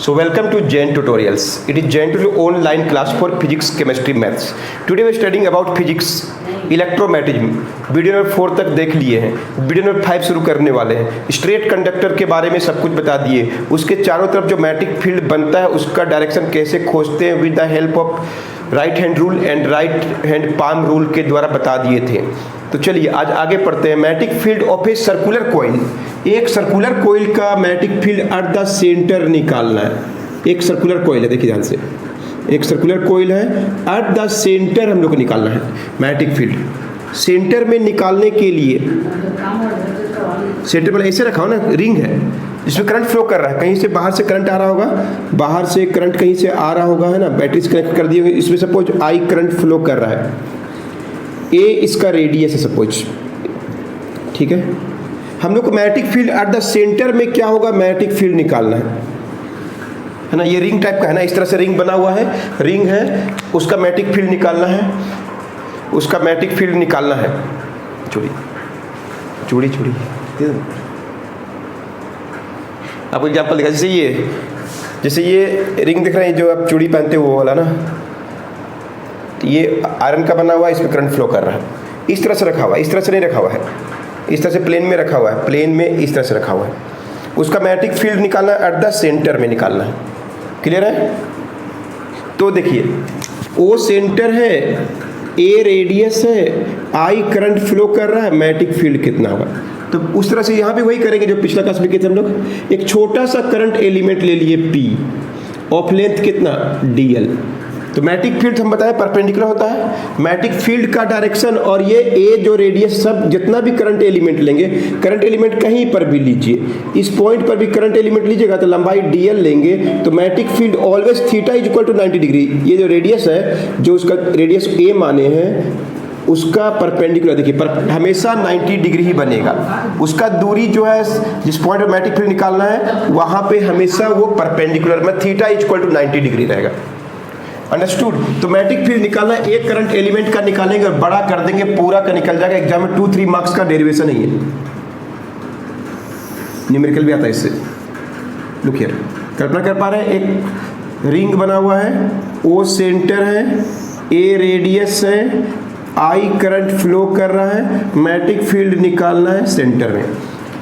So welcome to Jain Tutorials. It is Jain Tutorial online class for physics, chemistry, maths. Today we are studying about physics, electromagnetism. Video number 4 तक देख लिए हैं. Video number 5 शुरू करने वाले हैं. Straight conductor के बारे में सब कुछ बता दिए. उसके चारों तरफ जो मैग्नेटिक फील्ड बनता है उसका डायरेक्शन कैसे खोजते हैं with the help of right hand rule and right hand palm rule के द्वारा बता दिए थे. तो चलिए आज आगे पढ़ते हैं. Magnetic field of a circular coil. एक सर्कुलर कॉइल का magnetic field at the centre निकालना है. एक सर्कुलर कॉइल है, देखिए ध्यान से. एक सर्कुलर कॉइल है, एट द सेंटर हम लोग को निकालना है मैग्नेटिक फील्ड. सेंटर में निकालने के लिए सेंटर में ऐसे रखा हो ना, रिंग है जिसमें करंट फ्लो कर रहा है. कहीं से बाहर से करंट आ रहा होगा, बाहर से करंट कहीं से आ रहा होगा, है ना. बैटरी से कनेक्ट कर दिए होंगे. इसमें सपोज आई करंट फ्लो कर रहा है. ए इसका रेडियस है सपोज, ठीक है. हम लोग को magnetic field at the centre में क्या होगा, मैग्नेटिक फील्ड निकालना है ना. ये रिंग टाइप का है ना, इस तरह से रिंग बना हुआ है, रिंग है, उसका मैग्नेटिक फील्ड निकालना है. उसका मैग्नेटिक फील्ड निकालना है. चूड़ी चूड़ी चूड़ी आपको एग्जाम्पल दिखा. जैसे ये रिंग दिख रहे हैं जो आप चूड़ी पहनते हो वो वाला ना. ये आयरन का बना हुआ है, इसमें करंट फ्लो कर रहा है. इस तरह से रखा हुआ है, इस तरह से नहीं रखा हुआ है. इस तरह से प्लेन में रखा हुआ है, प्लेन में इस तरह से रखा हुआ है. उसका मैग्नेटिक फील्ड निकालना है, एट द सेंटर में निकालना है. क्लियर है. तो देखिए ओ सेंटर है, ए रेडियस है, आई करंट फ्लो कर रहा है, मैग्नेटिक फील्ड कितना होगा. तो उस तरह से यहाँ भी वही करेंगे जो पिछला क्लास में किए थे हम लोग. एक छोटा सा करंट एलिमेंट ले लिए पी, ऑफ लेंथ कितना डीएल. तो मैग्नेटिक फील्ड हम बताएं परपेंडिकुलर होता है. मैग्नेटिक फील्ड का डायरेक्शन और ये ए जो रेडियस, सब जितना भी करंट एलिमेंट लेंगे, करंट एलिमेंट कहीं पर भी लीजिए, इस पॉइंट पर भी करंट एलिमेंट लीजिएगा तो लंबाई डीएल लेंगे. तो magnetic field always theta is equal to 90 degree. ये जो रेडियस है, जो उसका रेडियस ए माने हैं, उसका परपेंडिकुलर देखिए हमेशा 90 डिग्री ही बनेगा. उसका दूरी जो है जिस पॉइंट पर मैग्नेटिक फील्ड निकालना है वहां पे हमेशा वो परपेंडिकुलर में theta is equal to 90 degree रहेगा. अंडरस्टूड. तो मैग्नेटिक फील्ड निकालना है, एक करंट एलिमेंट का निकालेंगे और बड़ा कर देंगे, पूरा का निकल जाएगा. एग्जाम में 2-3 मार्क्स का डेरिवेशन ही है, न्यूमेरिकल भी आता है इससे. लुक हियर, कल्पना कर पा रहे हैं. एक रिंग बना हुआ है, ओ सेंटर है, ए रेडियस है, आई करंट फ्लो कर रहा है, मैग्नेटिक फील्ड निकालना है सेंटर में.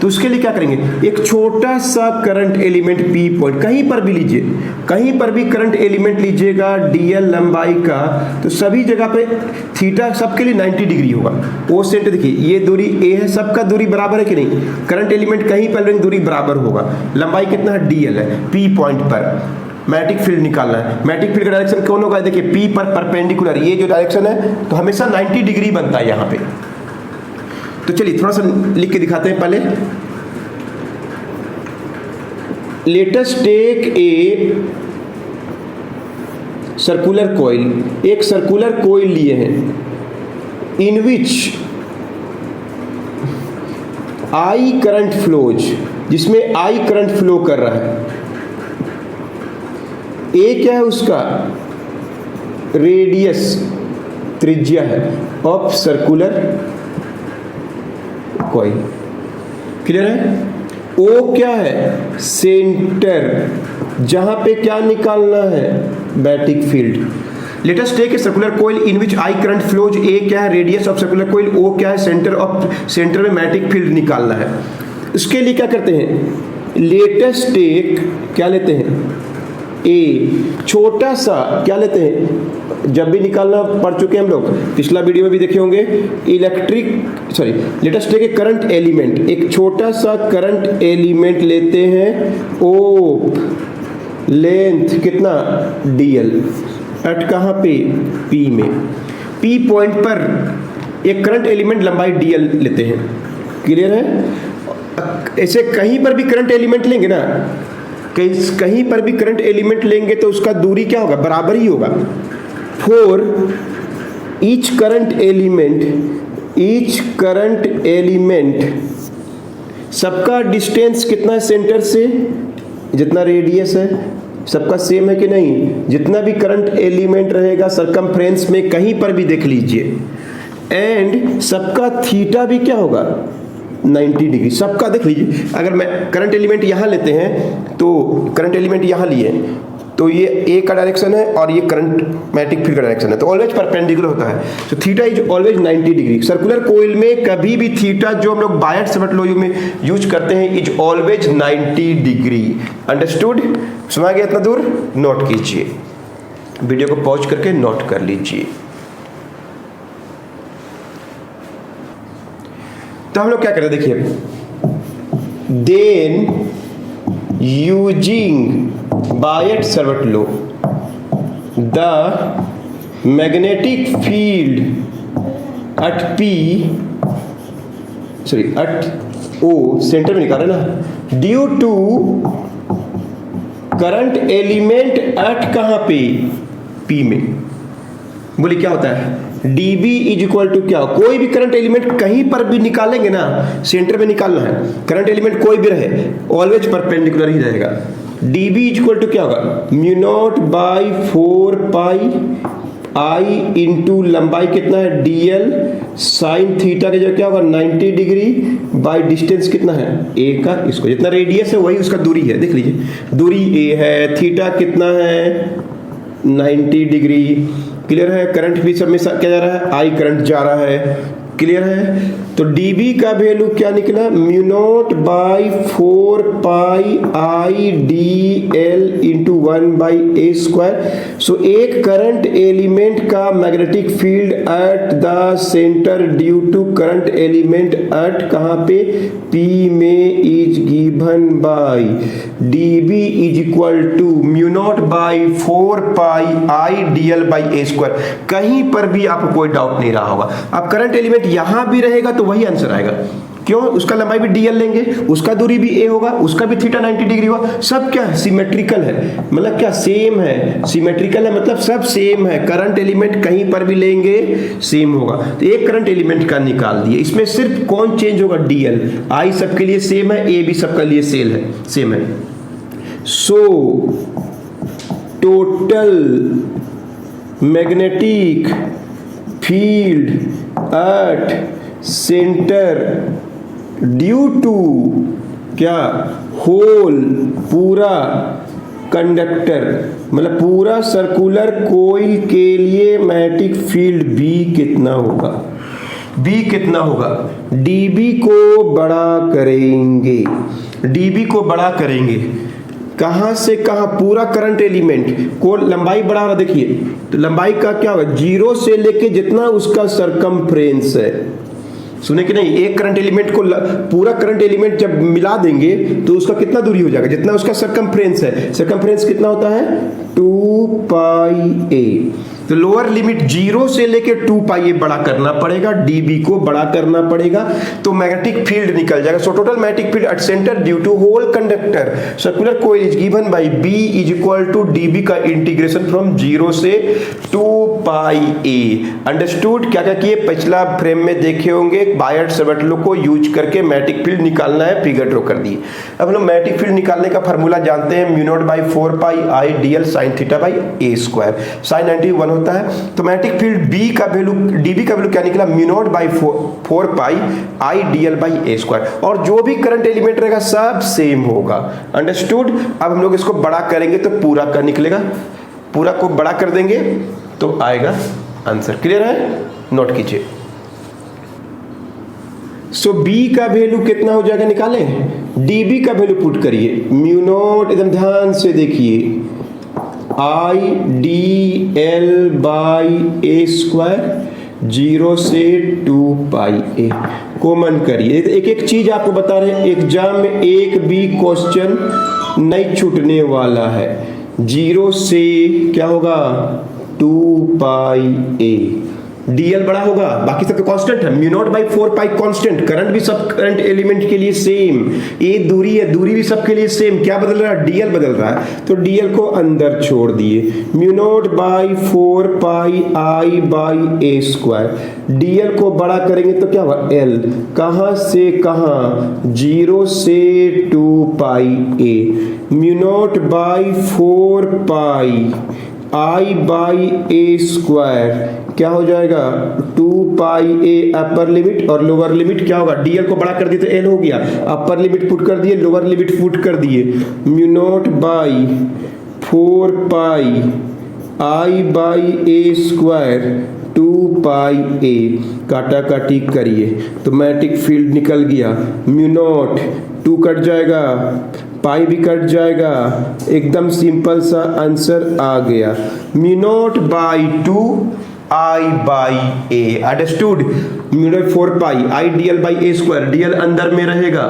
तो उसके लिए क्या करेंगे, एक छोटा सा करंट एलिमेंट पी पॉइंट कहीं पर भी लीजिए, कहीं पर भी करंट एलिमेंट लीजिएगा डीएल लंबाई का, तो सभी जगह पे थीटा सबके लिए 90 डिग्री होगा. ओ सेंटर देखिए ये दूरी ए है, सबका दूरी बराबर है कि नहीं. करंट एलिमेंट कहीं पर लेंगे दूरी बराबर होगा. लंबाई कितना है डीएल है. पी पॉइंट पर मैग्नेटिक फील्ड निकालना है. मैग्नेटिक फील्ड का डायरेक्शन कौन होगा, देखिए पी पर परपेंडिकुलर, ये जो डायरेक्शन है तो हमेशा 90 डिग्री बनता है यहाँ पे. तो चलिए थोड़ा सा लिख के दिखाते हैं पहले. Let us take a circular coil. एक सर्कुलर कॉइल लिए हैं इन विच आई करंट फ्लोज, जिसमें आई करंट फ्लो कर रहा है. ए क्या है उसका रेडियस, त्रिज्या है ऑफ सर्कुलर कॉइल. क्लियर है. ओ क्या है सेंटर, जहां पे क्या निकालना है magnetic field. Let us take a circular coil in which I current flows. A क्या है radius of circular coil, O क्या है सेंटर ऑफ, सेंटर में मैग्नेटिक फील्ड निकालना है. उसके लिए क्या करते हैं, लेट अस टेक क्या लेते हैं ए, छोटा सा क्या लेते हैं, जब भी निकालना पढ़ चुके हैं हम लोग, पिछला वीडियो में भी देखे होंगे. Let us take a current element. एक छोटा सा करंट एलिमेंट लेते हैं, ओ लेंथ कितना डीएल, एट कहाँ पे पी में. पी पॉइंट पर एक करंट एलिमेंट लंबाई डीएल लेते हैं. क्लियर है. ऐसे कहीं पर भी करंट एलिमेंट लेंगे ना, कहीं पर भी करंट एलिमेंट लेंगे तो उसका दूरी क्या होगा, बराबर ही होगा. फॉर ईच करंट एलिमेंट सबका डिस्टेंस कितना है सेंटर से, जितना रेडियस है सबका सेम है कि नहीं. जितना भी करंट एलिमेंट रहेगा सरकमफ्रेंस में कहीं पर भी देख लीजिए, एंड सबका थीटा भी क्या होगा 90 डिग्री सबका देख लीजिए। अगर मैं करंट एलिमेंट यहाँ लेते हैं तो करंट एलिमेंट यहाँ लिए तो ये ए का डायरेक्शन है और ये करंट मैग्नेटिक फील्ड का डायरेक्शन है, तो ऑलवेज परपेंडिकुलर होता है। तो theta is always 90 degree. Circular coil में कभी भी थीटा जो हम लोग बायट-सैवर्ट लॉ में यूज करते हैं इज ऑलवेज 90 डिग्री। अंडरस्टूड? समझ गया इतना दूर? नोट कीजिए, वीडियो को पॉज करके नोट कर लीजिए। तो हम लोग क्या करें देखिए, then using Biot Savart law the magnetic field at O centre में निकाले ना, due to current element at कहां पे, P में। बोले क्या होता है, dB इज इक्वल टू क्या, कोई भी करंट एलिमेंट कहीं पर भी निकालेंगे ना, सेंटर में निकालना है। करंट एलिमेंट कोई भी रहे ऑलवेज परपेंडिकुलर ही रहेगा। dB इज इक्वल टू क्या होगा, mu naught by 4 pi I into लंबाई कितना है dl साइन थीटा के जो क्या होगा 90 डिग्री बाई डिस्टेंस कितना है a का, इसको जितना रेडियस है वही उसका दूरी है। देख लीजिए दूरी a है, थीटा कितना है 90 डिग्री। क्लियर है? करंट भी सब में क्या जा रहा है, आई करंट जा रहा है। क्लियर है? तो dB का वैल्यू क्या निकला, mu naught by 4 pi I D L into 1 by A square. So एक करंट एलिमेंट का magnetic field at the centre due to current element at कहाँ पे, P में is given by dB is equal to mu naught by 4 pi I D L by A square. कहीं पर भी आपको कोई डाउट नहीं रहा होगा। अब करंट एलिमेंट यहां भी रहेगा तो वही आंसर आएगा। क्यों? उसका लंबाई भी dl लेंगे, उसका दूरी भी a होगा, उसका भी थीटा 90 डिग्री होगा। सब क्या सिमेट्रिकल है, मतलब क्या सेम है। सिमेट्रिकल है मतलब सब सेम है। करंट एलिमेंट कहीं पर भी लेंगे सेम होगा। तो एक करंट एलिमेंट का निकाल दिए, इसमें सिर्फ कौन चेंज होगा, dl। i सबके लिए सेम है, a भी सबके लिए सेम है। So total magnetic field at centre due to क्या, होल पूरा कंडक्टर, मतलब पूरा सर्कुलर कोइल के लिए मैग्नेटिक फील्ड B कितना होगा, B कितना होगा, dB को बड़ा करेंगे, dB को बड़ा करेंगे। कहां से कहां, पूरा करंट एलिमेंट को लंबाई बढ़ा रहा, देखिए तो लंबाई का क्या होगा, 0 से लेके जितना उसका सरकमफ्रेंस है। सुने कि नहीं, एक करंट एलिमेंट को पूरा करंट एलिमेंट जब मिला देंगे तो उसका कितना दूरी हो जाएगा, जितना उसका सरकमफ्रेंस है। सरकमफ्रेंस कितना होता है 2 पाई a। तो लोअर लिमिट 0 से लेके 2 पाई a बड़ा करना पड़ेगा, dB को बड़ा करना पड़ेगा, तो मैग्नेटिक फील्ड निकल जाएगा। So total magnetic field at centre due to whole conductor circular coil is given by B is equal to dB का इंटीग्रेशन फ्रॉम 0 से 2 पाई a। अंडरस्टूड? क्या क्या किए, पिछला फ्रेम में देखे होंगे, बायट-सैवर्ट लॉ को यूज करके मैग्नेटिक फील्ड निकालना है, फिगर ड्रॉ कर दिए। अब हम मैग्नेटिक फील्ड निकालने का फार्मूला जानते हैं, mu naught by 4 pi I dl sine theta by a square. Sine 90 1 होता है, तो मैग्नेटिक फील्ड B का वैल्यू, dB का वैल्यू क्या निकला, mu naught by 4 pi I dl by a square. और जो भी करंट एलिमेंट रहेगा सब सेम होगा। अंडरस्टूड? अब हम लोग इसको बड़ा करेंगे तो पूरा का निकलेगा, पूरा को बड़ा कर देंगे तो आएगा आंसर। क्लियर है? नोट कीजिए। सो B का वैल्यू कितना हो जाएगा, निकालें, dB का वैल्यू पुट करिए, म्यू नॉट, एकदम ध्यान से देखिए, आई D L by A square 0 से 2 पाई a कॉमन करिए। एक एक चीज आपको बता रहे हैं, एग्जाम में एक भी क्वेश्चन नहीं छूटने वाला है। 0 से क्या होगा 2 पाई a, dl बड़ा होगा, बाकी सब तो कांस्टेंट है, mu naught by 4 pi constant. Current भी सब करंट एलिमेंट के लिए सेम, a दूरी है, दूरी भी सबके लिए सेम। क्या बदल रहा है, dl बदल रहा है, तो dl को अंदर छोड़ दिए, mu naught by 4 pi I by a square. dl को बड़ा करेंगे तो क्या होगा l, कहां से कहां 0 से 2 पाई a, mu naught by 4 pi I by A square क्या हो जाएगा 2 पाई ए अपर लिमिट और लोअर लिमिट क्या होगा, डीएल को बड़ा कर दिए तो एल हो गया, अपर लिमिट पुट कर दिए, लोअर लिमिट पुट कर दिए, mu naught by 4 pi I by A square 2 पाई ए, काटा काटी करिए तो मैग्नेटिक फील्ड निकल गया, म्यू नॉट 2 कट जाएगा, पाई भी कट जाएगा, एकदम सिंपल सा आंसर आ गया, mu naught by 2 I by A, understood. Mu naught 4 pi I DL by A square, DL अंदर में रहेगा,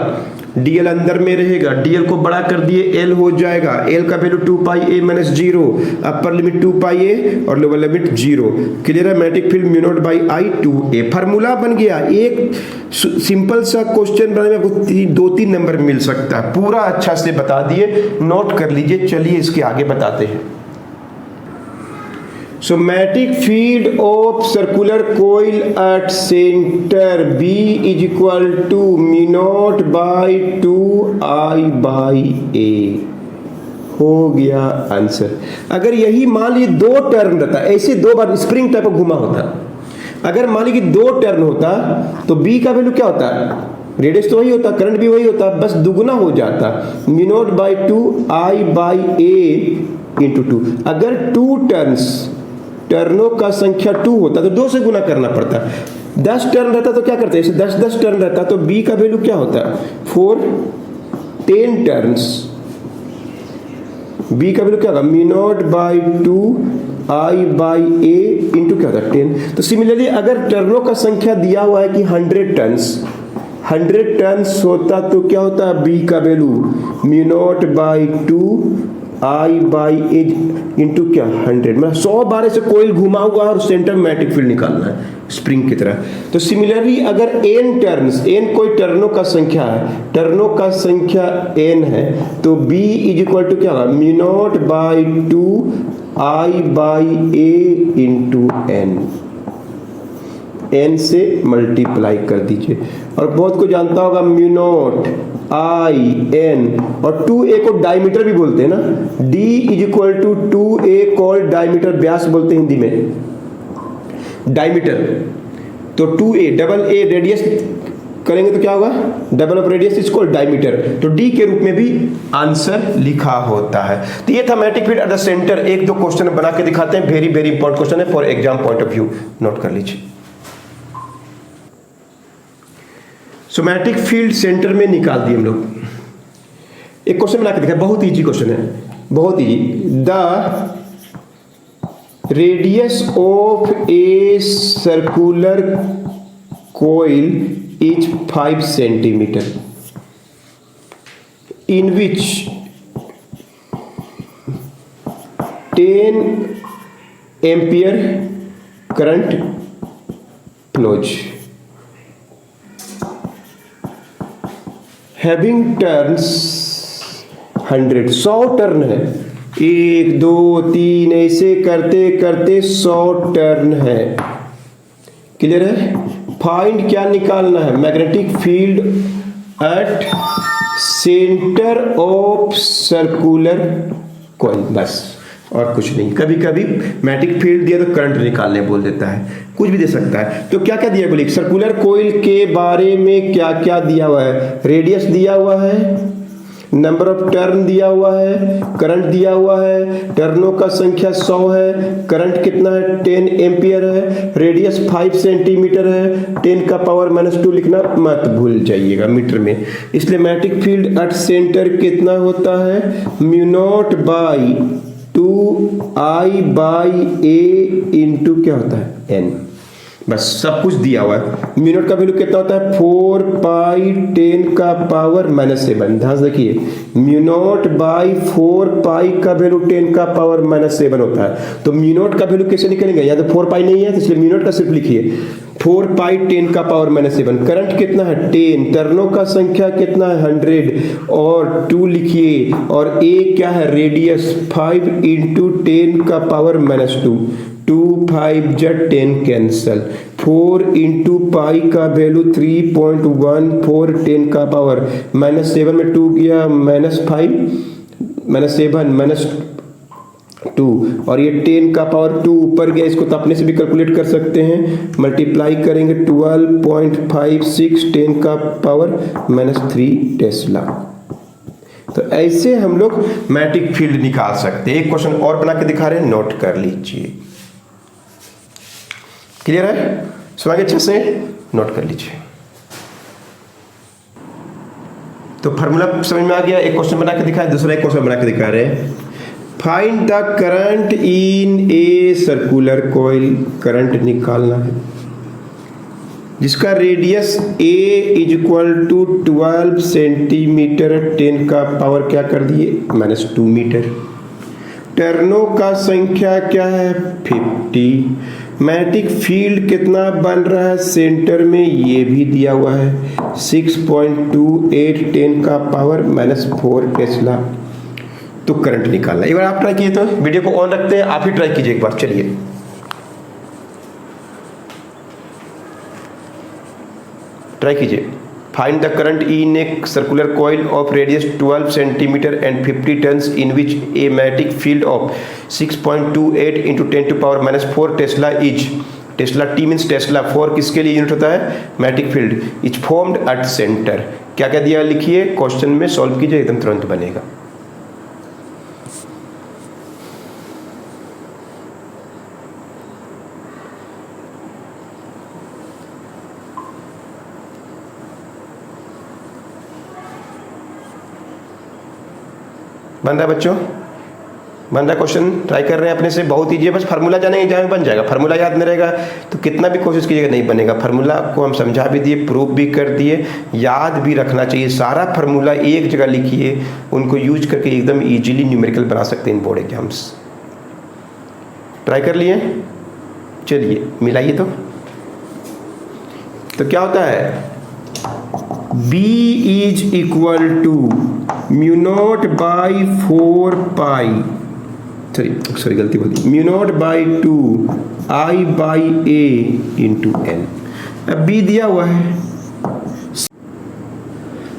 डीएल अंदर में रहेगा, डीएल को बड़ा कर दिए एल हो जाएगा, एल का वैल्यू 2 पाई ए माइनस 0, अपर लिमिट 2 पाई ए और लोअर लिमिट 0, क्लियर है। Magnetic field mu naught by I 2a, formula बन गया। एक सिंपल सा क्वेश्चन बनाने में 2-3 नंबर मिल सकता है, पूरा अच्छा से बता दिए, नोट कर लीजिए। चलिए इसके आगे बताते हैं। So magnetic field of circular coil at center B is equal to mu naught by 2 I by A, हो गया आंसर। अगर यही मान लीजिए 2 टर्न रहता, ऐसे 2 बार स्प्रिंग टाइप घुमा होता, अगर मान लीजिए 2 टर्न होता तो B का वैल्यू क्या होता, रेडियस तो वही होता, करंट भी वही होता, बस दुगुना हो जाता, mu naught by 2 I by A into 2। अगर 2 टर्नों का संख्या 2 होता तो 2 से गुना करना पड़ता, 10 टर्न रहता तो क्या करते, ऐसे 10 टर्न रहता तो B का वैल्यू क्या होता 4, 10 टर्न्स, B का वैल्यू क्या होगा mu naught by 2 I by A into क्या होता 10। तो सिमिलरली अगर टर्नों का संख्या दिया हुआ है कि 100 टर्न्स होता तो क्या होता B का value mu naught by 2 I by A into क्या 100, मतलब 100 बार ऐसे कोयल घुमा हुआ और सेंटर में मैग्नेटिक फील्ड निकालना है स्प्रिंग की तरह। तो सिमिलरली अगर n टर्न्स, n कोई टर्नों का संख्या है, टर्नों का संख्या n है तो B इज इक्वल टू क्या होगा mu naught by 2 I by A into n से मल्टीप्लाई कर दीजिए। और बहुत को जानता होगा म्यू नॉट आई एन, और 2a को डायमीटर भी बोलते हैं ना, d is equal to 2a called diameter, व्यास बोलते हैं हिंदी में डायमीटर। तो 2a डबल a रेडियस करेंगे तो क्या होगा, double of radius is called diameter, तो d के रूप में भी आंसर लिखा होता है। तो ये था magnetic field at the centre. 1-2 question बना के दिखाते हैं, वेरी वेरी इंपॉर्टेंट क्वेश्चन है for exam point of view, note कर लीजिए। सो मैग्नेटिक फील्ड सेंटर में निकाल दिए हम लोग। एक क्वेश्चन बना के देखा, बहुत इजी क्वेश्चन है, बहुत easy. The radius of a circular coil is 5 centimetre in which 10 ampere current flows, having turns 100 turn है, 1 2 3 ऐसे करते करते 100 टर्न है, क्लियर है। फाइंड क्या निकालना है, magnetic field at centre of circular coil, बस और कुछ नहीं। कभी कभी मैग्नेटिक फील्ड दिया तो करंट निकालने बोल देता है, कुछ भी दे सकता है। तो क्या क्या दिया बोलिए, सर्कुलर कोइल के बारे में क्या क्या दिया हुआ है, रेडियस दिया हुआ है, नंबर ऑफ टर्न दिया हुआ है, करंट दिया हुआ है, टर्नों का संख्या 100 है, करंट कितना है 10 एम्पियर है, रेडियस 5 सेंटीमीटर है, 10 का पावर -2 लिखना मत भूल जाइएगा मीटर में। इसलिए मैग्नेटिक फील्ड एट सेंटर कितना होता है mu naught by 2 I by A into क्या होता है n, बस सब कुछ दिया हुआ है। म्यू नॉट का वैल्यू कितना होता है 4 पाई 10 का पावर -7, ध्यान से देखिए म्यू नॉट बाई 4 पाई का वैल्यू 10 का पावर -7 होता है। तो म्यू नॉट का वैल्यू कैसे निकलेंगे, यहाँ तो 4 पाई नहीं है तो इसलिए म्यू नॉट का सिर्फ लिखिए 4 पाई 10 का पावर -7। करंट कितना है 10, टर्नों का संख्या कितना है 100 और 2 लिखिए, और ए क्या है रेडियस 5 इंटू 10 का पावर -2, 2 5 10 कैंसल, 4 इंटू पाई का वैल्यू 3.14, 10 का पावर -7 में 2 गया -5 -7 2 और ये 10 का पावर 2 ऊपर गया, इसको तो अपने से भी कैलकुलेट कर सकते हैं, मल्टीप्लाई करेंगे 12.56 10 का पावर -3 टेस्ला। तो ऐसे हम लोग मैग्नेटिक फील्ड निकाल सकते हैं। एक क्वेश्चन और बना के दिखा रहे हैं, नोट कर लीजिए। क्लियर है? समझ गए अच्छे से? नोट कर लीजिए। तो फार्मूला समझ में आ गया। एक क्वेश्चन बना के दिखाए, दूसरा एक क्वेश्चन बना के दिखा रहे हैं। Find the current in a circular coil. Current निकालना है जिसका radius A is equal to 12 centimetre, 10 का पावर क्या कर दिए -2 मीटर। टर्नों का संख्या क्या है 50। मैग्नेटिक फील्ड कितना बन रहा है सेंटर में, ये भी दिया हुआ है 6.28 10 का पावर -4 टेस्ला। तो करंट निकालना। एक बार आप ट्राई कीजिए, तो वीडियो को ऑन रखते हैं, आप ही ट्राई कीजिए एक बार। चलिए ट्राई कीजिए। Find the current in a circular coil of radius 12 centimetre and 50 turns in which a magnetic field of 6.28 into 10 to power -4 tesla is. Tesla T means tesla, 4 किसके लिए यूनिट होता है magnetic field. Is formed at centre. क्या क्या दिया लिखिए, question में solve कीजिए, एकदम तुरंत बनेगा। बन रहा है बच्चों? बन रहा है क्वेश्चन? ट्राई कर रहे हैं अपने से, बहुत ईजी है। बस फार्मूला जानेंगे, एग्जाम में बन जाएगा। फार्मूला याद नहीं रहेगा तो कितना भी कोशिश कीजिएगा नहीं बनेगा। फार्मूला को हम समझा भी दिए, प्रूफ भी कर दिए, याद भी रखना चाहिए। सारा फार्मूला एक जगह लिखिए, उनको यूज करके एकदम इजीली न्यूमेरिकल बना सकते हैं इन बोर्ड एग्जाम्स। ट्राई कर लिए? चलिए मिलाइए। तो क्या होता है, B is equal to mu naught by 4 pi, sorry गलती बोली, mu naught by 2 I by A into N। अब B दिया हुआ है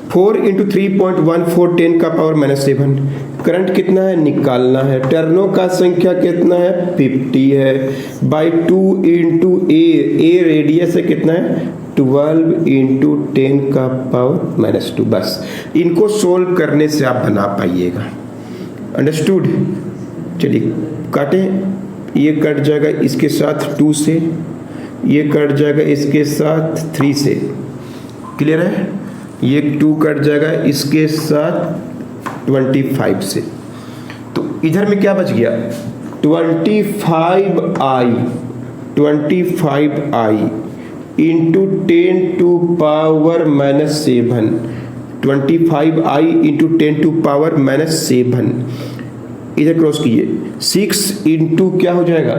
4 इंटू 3.14 10 का पावर -7। करंट कितना है निकालना है। टर्नों का संख्या कितना है 50 है, बाई 2 इंटू ए रेडियस है कितना है 12 इंटू 10 का पावर -2। बस इनको सोल्व करने से आप बना पाइएगा। अंडरस्टूड? चलिए काटें। ये कट जाएगा इसके साथ 2 से, ये कट जाएगा इसके साथ 3 से। क्लियर है? ये 2 कट जाएगा इसके साथ 25 से। तो इधर में क्या बच गया 25i into 10 to power -7। 25i into 10 to power -7 इधर क्रॉस कीजिए। 6 इंटू क्या हो जाएगा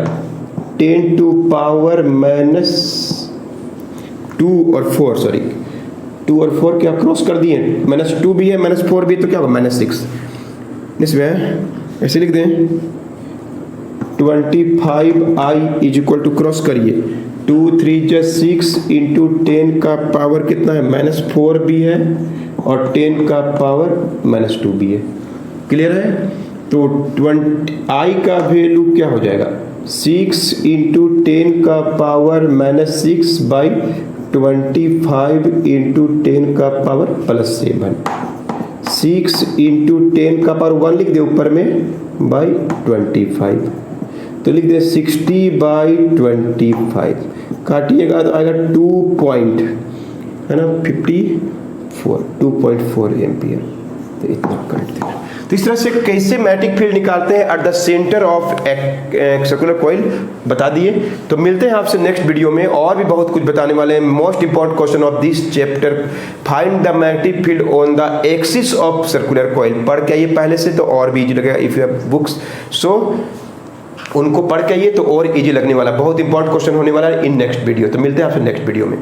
10 टू पावर -2 और 4, सॉरी 2 और 4 क्या क्रॉस कर दिए, -2 भी है -4 भी है, तो क्या होगा -6। इसमें ऐसे लिख दें 25i is equal to, cross करिए 2 3 जा 6 इंटू 10 का पावर कितना है -4 भी है और 10 का पावर -2 भी है। क्लियर है? तो 20i का वैल्यू क्या हो जाएगा 6 इंटू 10 का पावर -6 बाई 25 इंटू 10 का पावर +7। 6 इंटू 10 का पावर 1 लिख दे ऊपर में बाई 25, तो लिख दे 60 बाई 25। काटिएगा तो आएगा 2 पॉइंट है ना 54 2.4 एम्पियर। तो इतना करंट देना। तो इस तरह से कैसे मैग्नेटिक फील्ड निकालते हैं eight the centre of circular coil बता दिए। तो मिलते हैं आपसे नेक्स्ट वीडियो में, और भी बहुत कुछ बताने वाले हैं। Most important question of this chapter, find the magnetic field on the axis of circular coil. पढ़ के आइए पहले से, तो और भी इजी लगेगा। If you have books so उनको पढ़ के आइए तो और इजी लगने वाला। बहुत इंपॉर्टेंट क्वेश्चन होने वाला है इन नेक्स्ट वीडियो। तो मिलते हैं आपसे नेक्स्ट वीडियो में।